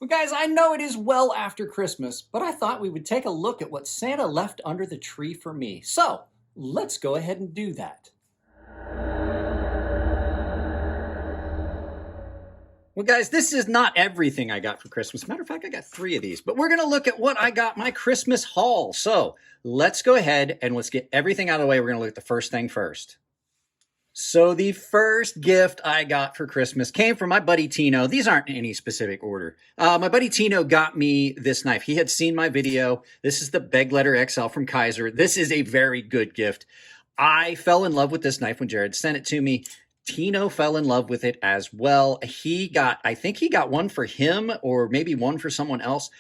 Well, guys, I know it is well after Christmas, but I thought we would take a look at what Santa left under the tree for me. So let's go ahead and do that. Well, guys, this is not everything I got for Christmas. Matter of fact, I got 3 of these, but we're going to look at what I got my Christmas haul. So let's go ahead and let's get everything out of the way. We're going to look at the first thing first. So the first gift I got for Christmas came from my buddy Tino. These aren't in any specific order. My buddy Tino got me this knife. He had seen my video. This is the Beg Letter XL from Kaiser. This is a very good gift. I fell in love with this knife when Jared sent it to me. Tino fell in love with it as well. I think he got one for him or maybe one for someone else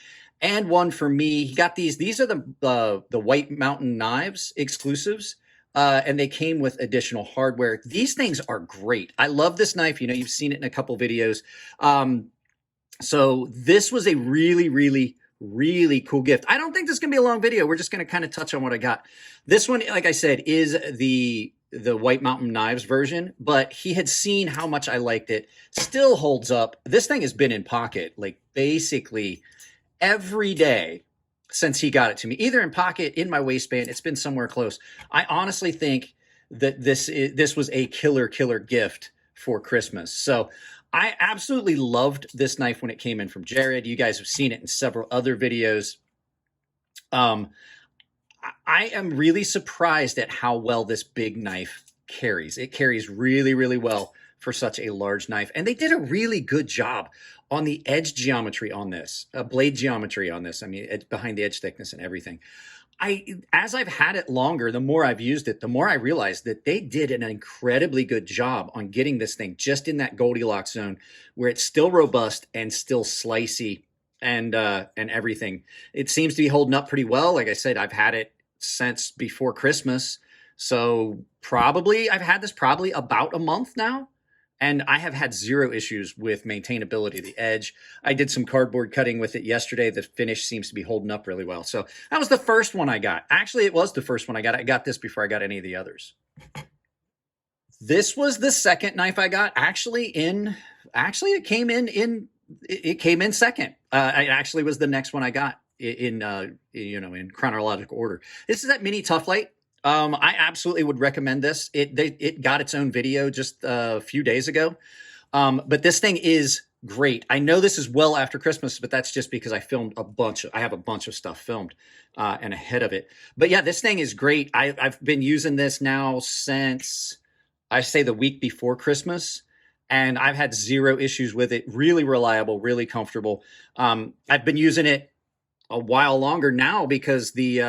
and one for me. He got these. These are the White Mountain knives exclusives. And they came with additional hardware. These things are great. I love this knife. You know, you've seen it in a couple videos. So this was a really, really, really cool gift. I don't think this is going to be a long video. We're just going to kind of touch on what I got. This one, like I said, is the White Mountain Knives version, but he had seen how much I liked it. Still holds up. This thing has been in pocket like basically every day since he got it to me, either in pocket, in my waistband. It's been somewhere close. I honestly think that this was a killer gift for Christmas. So I absolutely loved this knife when it came in from Jared. You guys have seen it in several other videos. I am really surprised at how well this big knife carries. It carries really, really well for such a large knife. And they did a really good job on the edge geometry on this, blade geometry on this. I mean, behind the edge thickness and everything. As I've had it longer, the more I've used it, the more I realized that they did an incredibly good job on getting this thing just in that Goldilocks zone where it's still robust and still slicey and everything. It seems to be holding up pretty well. Like I said, I've had it since before Christmas. So I've had this probably about a month now. And I have had 0 issues with maintainability of the edge. I did some cardboard cutting with it yesterday. The finish seems to be holding up really well. So that was the first one I got. Actually, it was the first one I got. I got this before I got any of the others. This was the second knife I got. It came in second. It actually was the next one I got in chronological order. This is that mini Tough Light. I absolutely would recommend this. It got its own video just a few days ago. But this thing is great. I know this is well after Christmas, but that's just because I have a bunch of stuff filmed, and ahead of it. But yeah, this thing is great. I've been using this now since I say the week before Christmas, and I've had 0 issues with it. Really reliable, really comfortable. I've been using it a while longer now because the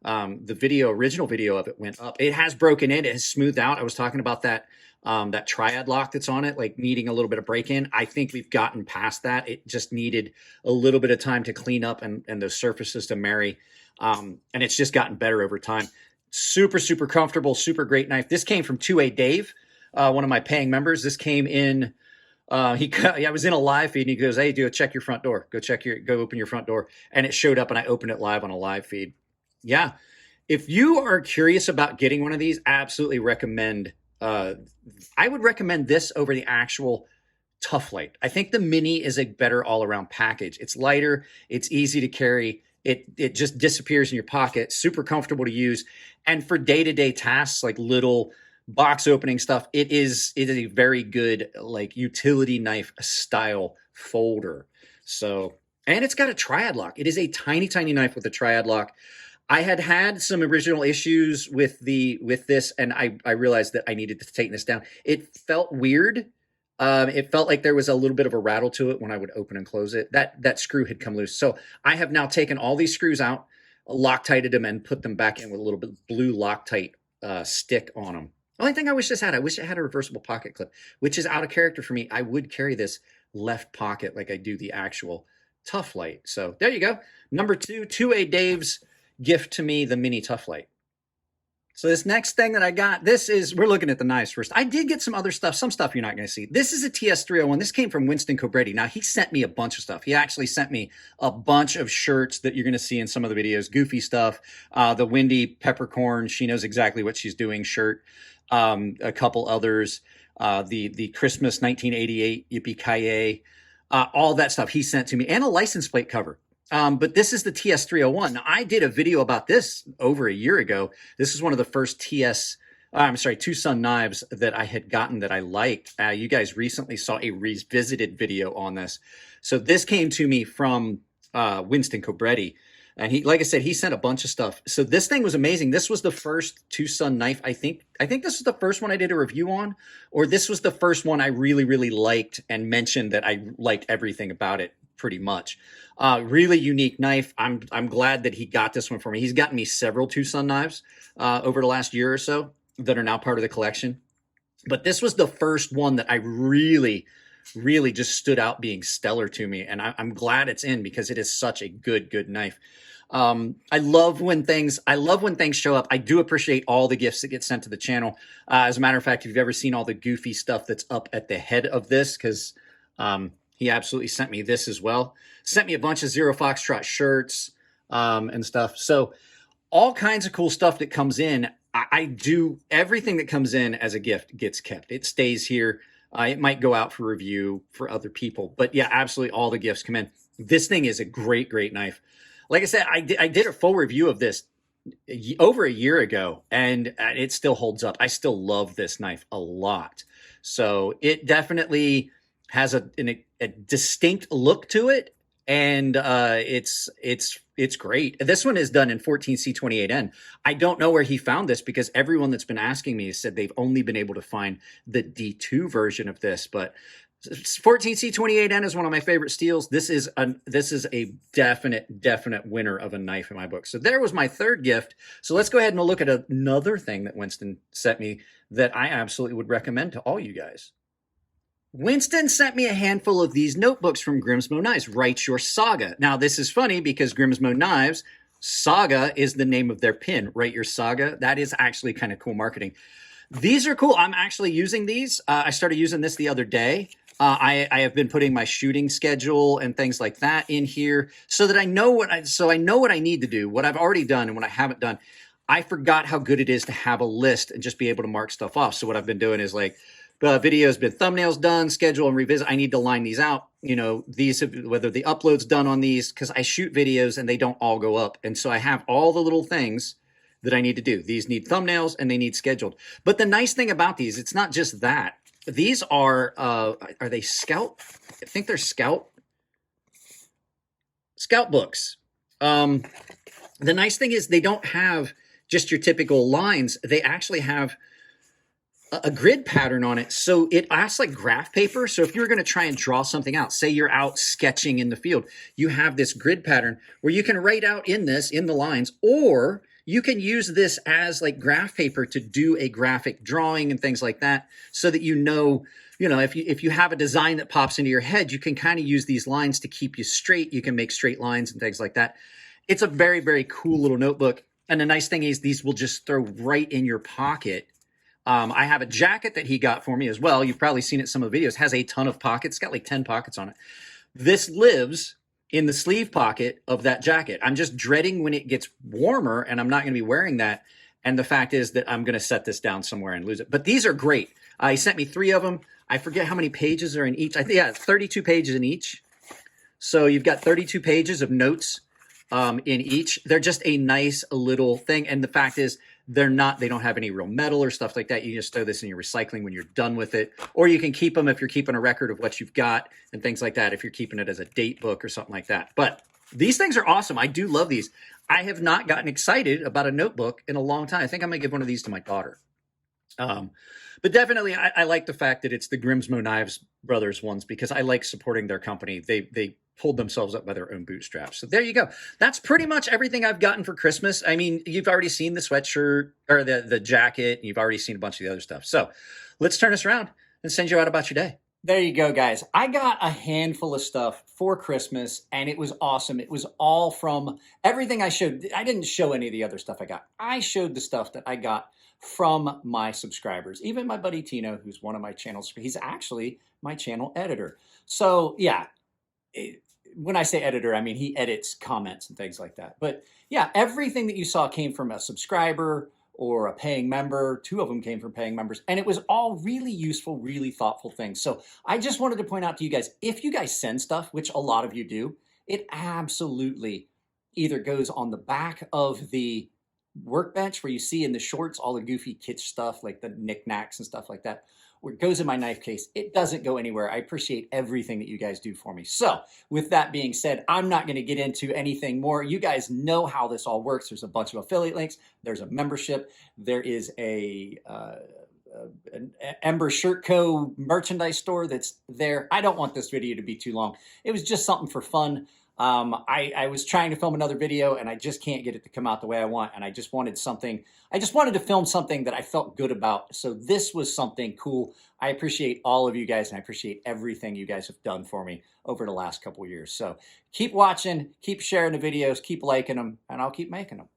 original video of it went up. It has broken in. It has smoothed out. I was talking about that triad lock that's on it, like needing a little bit of break in. I think we've gotten past that. It just needed a little bit of time to clean up and those surfaces to marry. And it's just gotten better over time. Super, super comfortable, super great knife. This came from 2A Dave, one of my paying members. This came in, I was in a live feed and he goes, "Hey, check your front door. Go open your front door." And it showed up and I opened it live on a live feed. Yeah. If you are curious about getting one of these, absolutely recommend, I would recommend this over the actual Tough Light. I think the Mini is a better all-around package. It's lighter. It's easy to carry. It just disappears in your pocket. Super comfortable to use. And for day-to-day tasks, like little box opening stuff, it is a very good, like, utility knife style folder. So, and it's got a triad lock. It is a tiny, tiny knife with a triad lock. I had some original issues with this, and I realized that I needed to tighten this down. It felt weird. It felt like there was a little bit of a rattle to it when I would open and close it. That screw had come loose. So I have now taken all these screws out, Loctited them, and put them back in with a little bit of blue Loctite stick on them. The only thing I wish this had, I wish it had a reversible pocket clip, which is out of character for me. I would carry this left pocket like I do the actual Tough Light. So there you go. Number 2, 2A Dave's gift to me, the Mini Tough Light. So this next thing that I got, we're looking at the knives first. I did get some other stuff, some stuff you're not going to see. This is a TS301. This came from Winston Cobretti. Now, he sent me a bunch of stuff. He actually sent me a bunch of shirts that you're going to see in some of the videos, goofy stuff, the Windy Peppercorn, she knows exactly what she's doing shirt, a couple others, the Christmas 1988 Yippee-Ki-Yay all that stuff he sent to me, and a license plate cover. But this is the TS301. Now, I did a video about this over a year ago. This is one of the first Two Sun knives that I had gotten that I liked. You guys recently saw a revisited video on this. So this came to me from Winston Cobretti. And he, like I said, he sent a bunch of stuff. So this thing was amazing. This was the first Two Sun knife, I think. I think this was the first one I did a review on, or this was the first one I really, really liked and mentioned that I liked everything about it pretty much. Really unique knife. I'm glad that he got this one for me. He's gotten me several Two Sun knives over the last year or so that are now part of the collection. But this was the first one that I really just stood out being stellar to me. And I'm glad it's in, because it is such a good knife. I love when things show up. I do appreciate all the gifts that get sent to the channel. As a matter of fact, if you've ever seen all the goofy stuff that's up at the head of this, because he absolutely sent me this as well. Sent me a bunch of Zero Foxtrot shirts and stuff. So all kinds of cool stuff that comes in. I do everything that comes in as a gift gets kept. It stays here. It might go out for review for other people, but yeah, absolutely all the gifts come in. This thing is a great knife. Like I said, I did a full review of this over a year ago, and it still holds up. I still love this knife a lot. So it definitely has a distinct look to it, and it's great. This one is done in 14C28N. I don't know where he found this, because everyone that's been asking me said they've only been able to find the D2 version of this, but 14C28N is one of my favorite steels. This is a definite winner of a knife in my book. So there was my third gift. So let's go ahead and look at another thing that Winston sent me that I absolutely would recommend to all you guys. Winston sent me a handful of these notebooks from Grimsmo Knives, Write Your Saga. Now, this is funny because Grimsmo Knives, Saga is the name of their pin. Write Your Saga. That is actually kind of cool marketing. These are cool. I'm actually using these. I started using this the other day. I have been putting my shooting schedule and things like that in here so that I know what I need to do, what I've already done and what I haven't done. I forgot how good it is to have a list and just be able to mark stuff off. So what I've been doing is like, videos been thumbnails done, schedule and revisit. I need to line these out. You know, whether the upload's done on these, because I shoot videos and they don't all go up. And so I have all the little things that I need to do. These need thumbnails and they need scheduled. But the nice thing about these, it's not just that. These are they Scout? I think they're Scout books. The nice thing is they don't have just your typical lines. They actually have a grid pattern on it. So it acts like graph paper. So if you're going to try and draw something out, say you're out sketching in the field, you have this grid pattern where you can write out in the lines, or you can use this as like graph paper to do a graphic drawing and things like that, so that you know, if you have a design that pops into your head, you can kind of use these lines to keep you straight. You can make straight lines and things like that. It's a very cool little notebook. And the nice thing is these will just throw right in your pocket. I have a jacket that he got for me as well. You've probably seen it in some of the videos. It has a ton of pockets. It's got like 10 pockets on it. This lives in the sleeve pocket of that jacket. I'm just dreading when it gets warmer and I'm not going to be wearing that. And the fact is that I'm going to set this down somewhere and lose it. But these are great. He sent me 3 of them. I forget how many pages are in each. I think, yeah, 32 pages in each. So you've got 32 pages of notes in each. They're just a nice little thing. And the fact is, they don't have any real metal or stuff like that. You just throw this in your recycling when you're done with it. Or you can keep them if you're keeping a record of what you've got and things like that, if you're keeping it as a date book or something like that. But these things are awesome. I do love these. I have not gotten excited about a notebook in a long time. I think I'm going to give one of these to my daughter. But definitely, I like the fact that it's the Grimsmo Knives brothers ones, because I like supporting their company. They pulled themselves up by their own bootstraps. So there you go. That's pretty much everything I've gotten for Christmas. I mean, you've already seen the sweatshirt or the jacket, and you've already seen a bunch of the other stuff. So let's turn this around and send you out about your day. There you go, guys. I got a handful of stuff for Christmas, and it was awesome. It was all from everything I showed. I didn't show any of the other stuff I got. I showed the stuff that I got from my subscribers. Even my buddy Tino, who's one of my channels, he's actually my channel editor. So yeah, when I say editor, I mean he edits comments and things like that. But yeah, everything that you saw came from a subscriber or a paying member. 2 of them came from paying members, and it was all really useful, really thoughtful things. So I just wanted to point out to you guys, if you guys send stuff, which a lot of you do, it absolutely either goes on the back of the workbench where you see in the shorts all the goofy kitsch stuff like the knickknacks and stuff like that, or it goes in my knife case. It doesn't go anywhere. I appreciate everything that you guys do for me. So with that being said, I'm not going to get into anything more. You guys know how this all works. There's a bunch of affiliate links. There's a membership. There is an Ember Shirt Co. merchandise store that's there. I don't want this video to be too long. It was just something for fun. I was trying to film another video and I just can't get it to come out the way I want. And I just wanted to film something that I felt good about. So this was something cool. I appreciate all of you guys, and I appreciate everything you guys have done for me over the last couple of years. So keep watching, keep sharing the videos, keep liking them, and I'll keep making them.